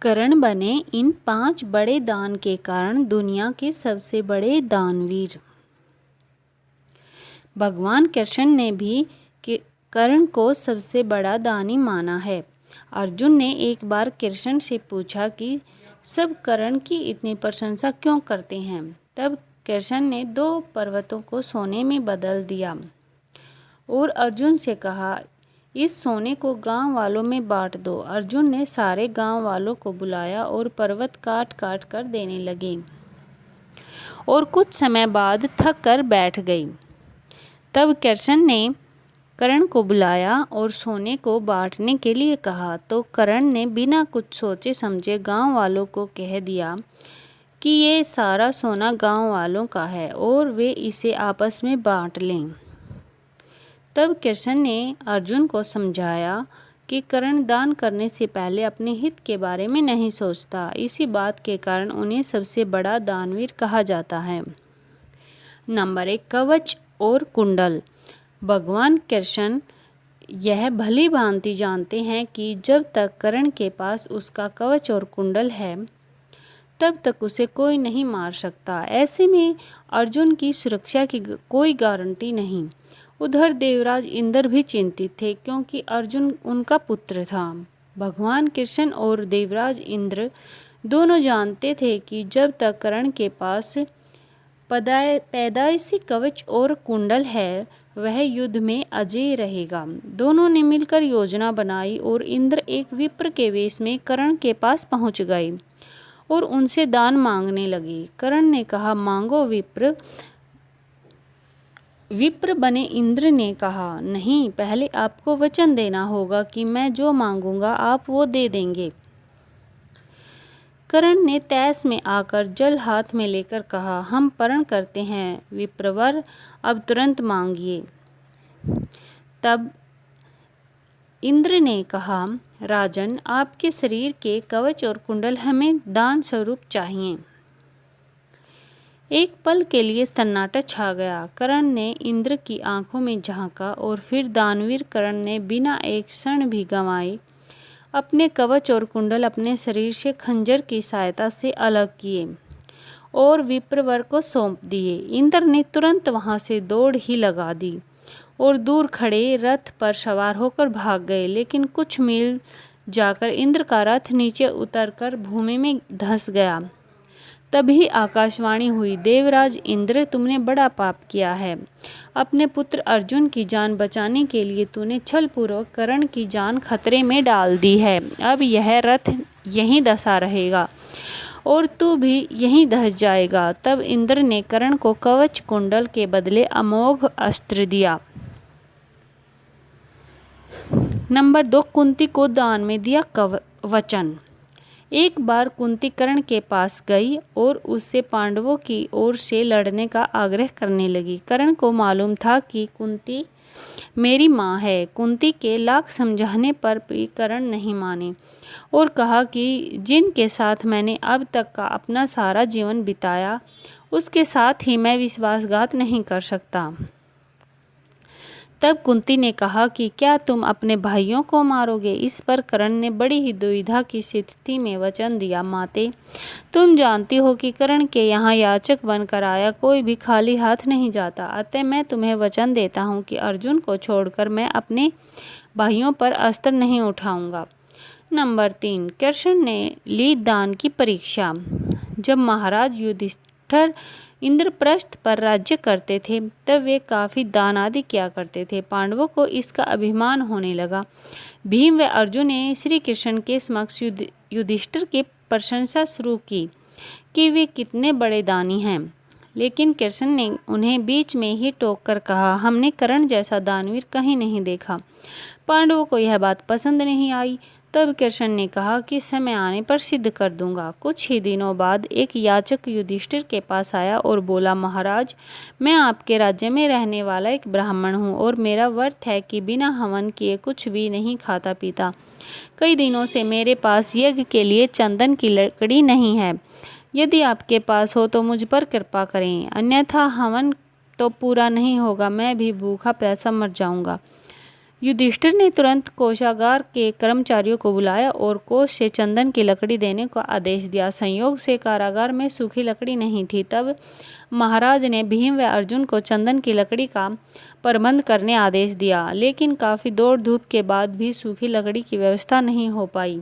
कर्ण बने इन 5 बड़े दान के कारण दुनिया के सबसे बड़े दानवीर। भगवान कृष्ण ने भी कर्ण को सबसे बड़ा दानी माना है। अर्जुन ने एक बार कृष्ण से पूछा कि सब कर्ण की इतनी प्रशंसा क्यों करते हैं। तब कृष्ण ने 2 पर्वतों को सोने में बदल दिया और अर्जुन से कहा, इस सोने को गांव वालों में बांट दो। अर्जुन ने सारे गांव वालों को बुलाया और पर्वत काट काट कर देने लगे और कुछ समय बाद थक कर बैठ गई। तब कृष्ण ने कर्ण को बुलाया और सोने को बांटने के लिए कहा, तो कर्ण ने बिना कुछ सोचे समझे गांव वालों को कह दिया कि ये सारा सोना गांव वालों का है और वे इसे आपस में बांट लें। तब कृष्ण ने अर्जुन को समझाया कि कर्ण दान करने से पहले अपने हित के बारे में नहीं सोचता। इसी बात के कारण उन्हें सबसे बड़ा दानवीर कहा जाता है। नंबर 1, कवच और कुंडल। भगवान कृष्ण यह भली भांति जानते हैं कि जब तक कर्ण के पास उसका कवच और कुंडल है तब तक उसे कोई नहीं मार सकता। ऐसे में अर्जुन की सुरक्षा की कोई गारंटी नहीं। उधर देवराज इंद्र भी चिंतित थे क्योंकि अर्जुन उनका पुत्र था। भगवान कृष्ण और देवराज इंद्र दोनों जानते थे कि जब तक कर्ण के पास पैदाइशी कवच और कुंडल है वह युद्ध में अजेय रहेगा। दोनों ने मिलकर योजना बनाई और इंद्र एक विप्र के वेश में कर्ण के पास पहुंच गए और उनसे दान मांगने लगे। कर्ण ने कहा, मांगो विप्र। विप्र बने इंद्र ने कहा, नहीं, पहले आपको वचन देना होगा कि मैं जो मांगूंगा आप वो दे देंगे। कर्ण ने तैस में आकर जल हाथ में लेकर कहा, हम प्रण करते हैं विप्रवर, अब तुरंत मांगिए। तब इंद्र ने कहा, राजन, आपके शरीर के कवच और कुंडल हमें दान स्वरूप चाहिए। एक पल के लिए सन्नाटा छा गया। कर्ण ने इंद्र की आंखों में झांका और फिर दानवीर कर्ण ने बिना एक क्षण भी गंवाए अपने कवच और कुंडल अपने शरीर से खंजर की सहायता से अलग किए और विप्रवर को सौंप दिए। इंद्र ने तुरंत वहां से दौड़ ही लगा दी और दूर खड़े रथ पर सवार होकर भाग गए। लेकिन कुछ मील जाकर इंद्र का रथ नीचे उतरकर भूमि में धंस गया। तभी आकाशवाणी हुई, देवराज इंद्र, तुमने बड़ा पाप किया है। अपने पुत्र अर्जुन की जान बचाने के लिए तूने छलपूर्वक कर्ण की जान खतरे में डाल दी है। अब यह रथ यहीं धंसा रहेगा और तू भी यहीं धंस जाएगा। तब इंद्र ने कर्ण को कवच कुंडल के बदले अमोघ अस्त्र दिया। नंबर 2, कुंती को दान में दिया वचन। एक बार कुंती कर्ण के पास गई और उससे पांडवों की ओर से लड़ने का आग्रह करने लगी। कर्ण को मालूम था कि कुंती मेरी माँ है। कुंती के लाख समझाने पर भी कर्ण नहीं माने और कहा कि जिनके साथ मैंने अब तक का अपना सारा जीवन बिताया उसके साथ ही मैं विश्वासघात नहीं कर सकता। तब कुंती ने कहा कि क्या तुम अपने भाइयों को मारोगे। इस पर कर्ण ने बड़ी ही दुविधा की स्थिति में वचन दिया, माते, तुम जानती हो कि कर्ण के यहाँ याचक बनकर आया कोई भी खाली हाथ नहीं जाता। अतः मैं तुम्हें वचन देता हूँ कि अर्जुन को छोड़कर मैं अपने भाइयों पर अस्त्र नहीं उठाऊंगा। नंबर 3, कृष्ण ने ली दान की परीक्षा। जब महाराज युधिष्ठिर इंद्रप्रस्थ पर राज्य करते थे तब वे काफ़ी दान आदि किया करते थे। पांडवों को इसका अभिमान होने लगा। भीम व अर्जुन ने श्री कृष्ण के समक्ष युधिष्ठिर की प्रशंसा शुरू की कि वे कितने बड़े दानी हैं। लेकिन कृष्ण ने उन्हें बीच में ही टोक कर कहा, हमने कर्ण जैसा दानवीर कहीं नहीं देखा। पांडवों को यह बात पसंद नहीं आई। तब कृष्ण ने कहा कि समय आने पर सिद्ध कर दूंगा। कुछ ही दिनों बाद एक याचक युधिष्ठिर के पास आया और बोला, महाराज, मैं आपके राज्य में रहने वाला एक ब्राह्मण हूँ और मेरा व्रत है कि बिना हवन किए कुछ भी नहीं खाता पीता। कई दिनों से मेरे पास यज्ञ के लिए चंदन की लकड़ी नहीं है। यदि आपके पास हो तो मुझ पर कृपा करें, अन्यथा हवन तो पूरा नहीं होगा, मैं भी भूखा प्यासा मर जाऊंगा। युधिष्ठिर ने तुरंत कोषागार के कर्मचारियों को बुलाया और कोष से चंदन की लकड़ी देने का आदेश दिया। संयोग से कारागार में सूखी लकड़ी नहीं थी। तब महाराज ने भीम व अर्जुन को चंदन की लकड़ी का प्रबंध करने आदेश दिया, लेकिन काफ़ी दौड़ धूप के बाद भी सूखी लकड़ी की व्यवस्था नहीं हो पाई।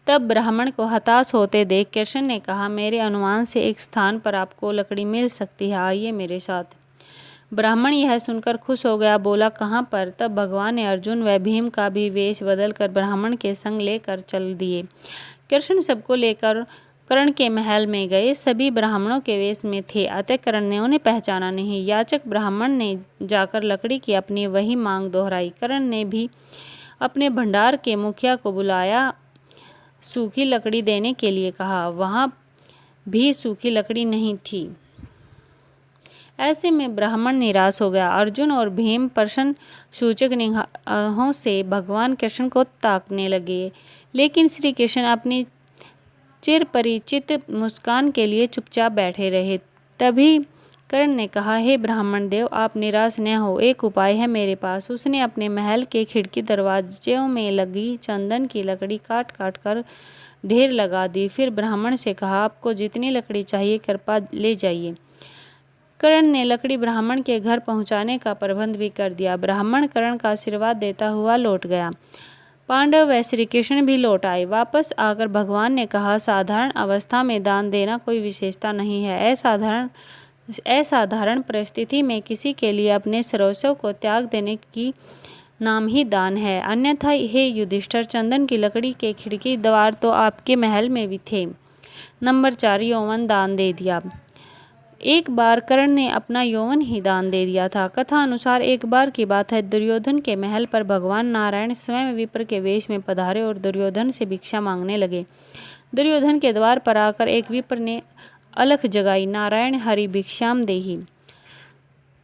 तब ब्राह्मण को हताश होते देख कृष्ण ने कहा, मेरे अनुमान से एक स्थान पर आपको लकड़ी मिल सकती है, आइए मेरे साथ। ब्राह्मण यह सुनकर खुश हो गया, बोला, कहाँ पर? तब भगवान ने अर्जुन व भीम का भी वेश बदलकर ब्राह्मण के संग लेकर चल दिए। कृष्ण सबको लेकर कर्ण के महल में गए। सभी ब्राह्मणों के वेश में थे, अतः कर्ण ने उन्हें पहचाना नहीं। याचक ब्राह्मण ने जाकर लकड़ी की अपनी वही मांग दोहराई। कर्ण ने भी अपने भंडार के मुखिया को बुलाया, सूखी लकड़ी देने के लिए कहा। वहाँ भी सूखी लकड़ी नहीं थी। ऐसे में ब्राह्मण निराश हो गया। अर्जुन और भीम प्रश्न सूचक निगाहों से भगवान कृष्ण को ताकने लगे, लेकिन श्री कृष्ण अपनी चिर परिचित मुस्कान के लिए चुपचाप बैठे रहे। तभी कर्ण ने कहा, हे ब्राह्मण देव, आप निराश न हो, एक उपाय है मेरे पास। उसने अपने महल के खिड़की दरवाजों में लगी चंदन की लकड़ी काट काट कर ढेर लगा दी। फिर ब्राह्मण से कहा, आपको जितनी लकड़ी चाहिए कृपा ले जाइए। कर्ण ने लकड़ी ब्राह्मण के घर पहुंचाने का प्रबंध भी कर दिया। ब्राह्मण कर्ण का आशीर्वाद देता हुआ लौट गया। पांडव व श्री कृष्ण भी लौट आए। वापस आकर भगवान ने कहा, साधारण अवस्था में दान देना कोई विशेषता नहीं है। असाधारण परिस्थिति में किसी के लिए अपने सर्वस्व को त्याग देने की नाम ही दान है। अन्यथा हे युधिष्ठिर, चंदन की लकड़ी के खिड़की द्वार तो आपके महल में भी थे। नंबर 4, यौवन दान दे दिया। एक बार कर्ण ने अपना यौवन ही दान दे दिया था। कथा अनुसार एक बार की बात है, दुर्योधन के महल पर भगवान नारायण स्वयं विप्र के वेश में पधारे और दुर्योधन से भिक्षा मांगने लगे। दुर्योधन के द्वार पर आकर एक विप्र ने अलख जगाई, नारायण हरि भिक्षाम देहि।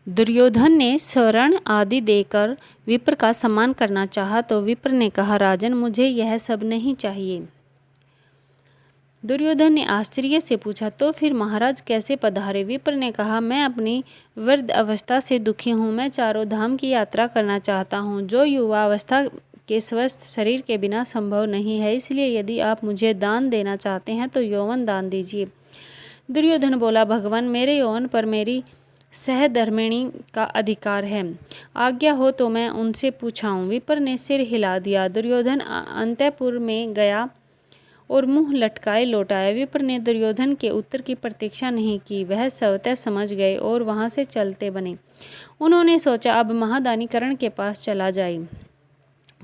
दुर्योधन ने स्वर्ण आदि देकर विप्र का सम्मान करना चाहा तो विप्र ने कहा, राजन, मुझे यह सब नहीं चाहिए। दुर्योधन ने आश्चर्य से पूछा, तो फिर महाराज कैसे पधारे? विप्र ने कहा, मैं अपनी वृद्ध अवस्था से दुखी हूँ। मैं चारों धाम की यात्रा करना चाहता हूँ, जो युवा अवस्था के स्वस्थ शरीर के बिना संभव नहीं है। इसलिए यदि आप मुझे दान देना चाहते हैं तो यौवन दान दीजिए। दुर्योधन बोला, भगवान, मेरे यौवन पर मेरी सहधर्मिणी का अधिकार है, आज्ञा हो तो मैं उनसे पूछाऊं। विप्र ने सिर हिला दिया। दुर्योधन अंतःपुर में गया और मुंह लटकाए लौट आया। विप्र ने दुर्योधन के उत्तर की प्रतीक्षा नहीं की, वह स्वतः समझ गए और वहां से चलते बने। उन्होंने सोचा, अब महादानी कर्ण के पास चला जाए।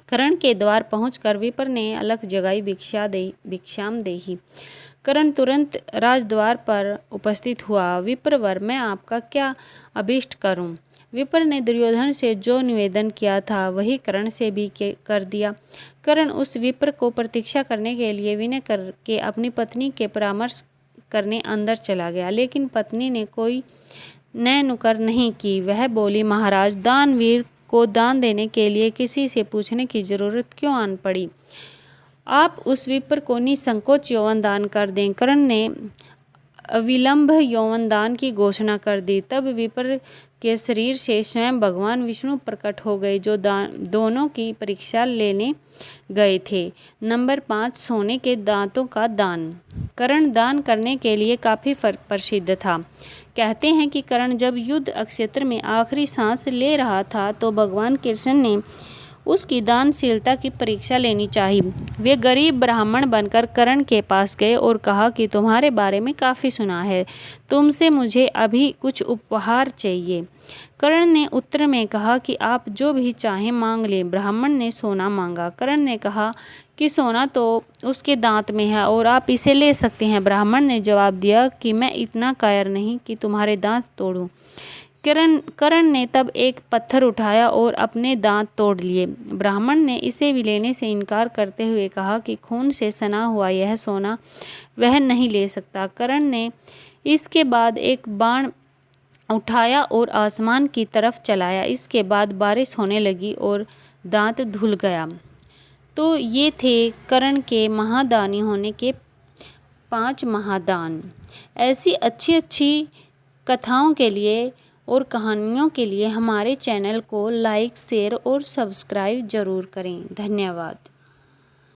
कर्ण के द्वार पहुंचकर विप्र ने अलख जगाई, भिक्षाम देहि। कर्ण तुरंत राजद्वार पर उपस्थित हुआ। विप्रवर, मैं आपका क्या अभीष्ट करूं? विप्र ने दुर्योधन से जो निवेदन किया था वही कर्ण से भी कर दिया। कर्ण उस विप्र को प्रतीक्षा करने के लिए विनय करके अपनी पत्नी के परामर्श करने अंदर चला गया, लेकिन पत्नी ने कोई न नुकर नहीं की। वह बोली, महाराज, दानवीर को दान देने के लिए किसी से पूछने की जरूरत क्यों आन पड़ी? आप उस विप्र को निसंकोच यौवन दान कर दें। कर्ण ने अविलंब यौवन दान की घोषणा कर दी। तब विप्र के शरीर से स्वयं भगवान विष्णु प्रकट हो गए, जो दोनों की परीक्षा लेने गए थे। नंबर 5, सोने के दांतों का दान। कर्ण दान करने के लिए काफ़ी प्रसिद्ध था। कहते हैं कि कर्ण जब युद्ध क्षेत्र में आखिरी सांस ले रहा था तो भगवान कृष्ण ने उसकी दानशीलता की परीक्षा लेनी चाहिए। वे गरीब ब्राह्मण बनकर कर्ण के पास गए और कहा कि तुम्हारे बारे में काफ़ी सुना है, तुमसे मुझे अभी कुछ उपहार चाहिए। कर्ण ने उत्तर में कहा कि आप जो भी चाहें मांग लें। ब्राह्मण ने सोना मांगा। कर्ण ने कहा कि सोना तो उसके दांत में है और आप इसे ले सकते हैं। ब्राह्मण ने जवाब दिया कि मैं इतना कायर नहीं कि तुम्हारे दांत तोड़ूं। कर्ण ने तब एक पत्थर उठाया और अपने दांत तोड़ लिए। ब्राह्मण ने इसे भी लेने से इनकार करते हुए कहा कि खून से सना हुआ यह सोना वह नहीं ले सकता। कर्ण ने इसके बाद एक बाण उठाया और आसमान की तरफ चलाया। इसके बाद बारिश होने लगी और दांत धुल गया। तो ये थे कर्ण के महादानी होने के 5 महादान। ऐसी अच्छी अच्छी कथाओं के लिए और कहानियों के लिए हमारे चैनल को लाइक, शेयर और सब्सक्राइब ज़रूर करें। धन्यवाद।